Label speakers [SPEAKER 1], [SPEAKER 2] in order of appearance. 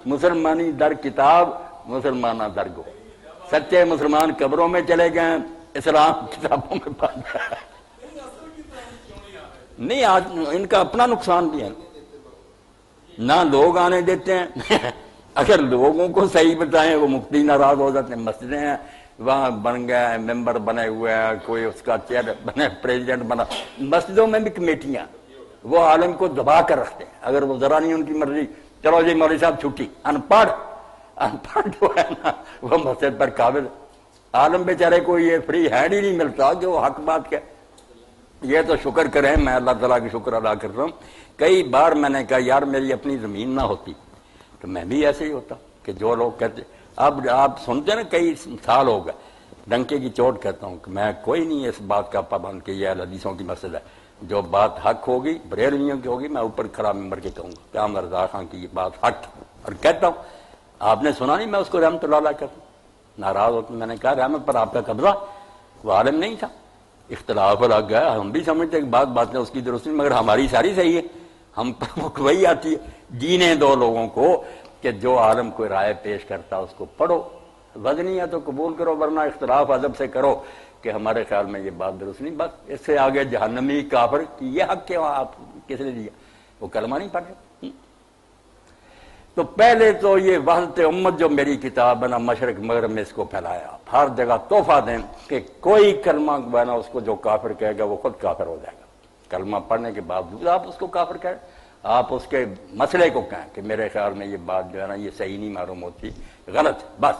[SPEAKER 1] مسلمانی در کتاب، مسلمانہ در گو۔ سچے مسلمان قبروں میں چلے گئے، اسلام کتابوں میں پا گیا۔ نہیں، آج ان کا اپنا نقصان بھی ہے، نہ لوگ آنے دیتے ہیں۔ اگر لوگوں کو صحیح بتائیں وہ مفتی ناراض ہو جاتے ہیں۔ مسجدیں ہیں وہاں بن گئے، ممبر بنے ہوئے ہیں، کوئی اس کا چیئر بنے، پریزیڈنٹ بنا۔ مسجدوں میں بھی کمیٹیاں، وہ عالم کو دبا کر رکھتے ہیں۔ اگر وہ ذرا نہیں ان کی مرضی، چلو جی مولوی صاحب چھٹی، ان پڑھ جو ہے نا وہ مسجد پر قابل۔ عالم بیچارے کو یہ فری ہینڈ ہی نہیں ملتا کہ وہ حق بات کہ یہ تو شکر کریں، میں اللہ تعالیٰ کی شکر ادا کر رہا ہوں۔ کئی بار میں نے کہا یار میری اپنی زمین نہ ہوتی تو میں بھی ایسے ہی ہوتا کہ جو لوگ کہتے۔ اب آپ سنتے نا، کئی سال ہو گئے، ڈنکے کی چوٹ کہتا ہوں کہ میں کوئی نہیں اس بات کا پابند کہ یہ حدیثوں کی مسجد ہے۔ جو بات حق ہوگی، بریلویوں کی ہوگی، میں اوپر کھڑا ممبر کے کہوں گا کہ احمد رضا خان کی یہ بات حق ہے، اور کہتا ہوں۔ آپ نے سنا نہیں میں اس کو رحمت اللہ علیہ کہتا ہوں، ناراض ہوتا میں نے کہا رحمت پر آپ کا قبضہ، وہ عالم نہیں تھا، اختلاف لگ گیا، ہم بھی سمجھتے ہیں کہ بات ہے اس کی درست نہیں، مگر ہماری ساری صحیح ہے، ہم پر وہی آتی ہے۔ جینے دو لوگوں کو کہ جو عالم کوئی رائے پیش کرتا اس کو پڑھو، وزنی ہے تو قبول کرو، ورنہ اختلاف ادب سے کرو کہ ہمارے خیال میں یہ بات درست نہیں، بس اس سے آگے جہنمی کافر کی یہ حق کیا آپ کس نے دیا؟ وہ کلمہ نہیں پڑھ رہے۔ تو پہلے تو یہ وحدت امت جو میری کتاب ہے نا، مشرق مغرب میں اس کو پھیلایا، ہر جگہ تحفہ دیں کہ کوئی کلمہ بنا اس کو جو کافر کہے گا وہ خود کافر ہو جائے گا۔ کلمہ پڑھنے کے باوجود آپ اس کو کافر کہیں، آپ اس کے مسئلے کو کہیں کہ میرے خیال میں یہ بات جو ہے نا یہ صحیح نہیں معلوم ہوتی، غلط ہے، بس۔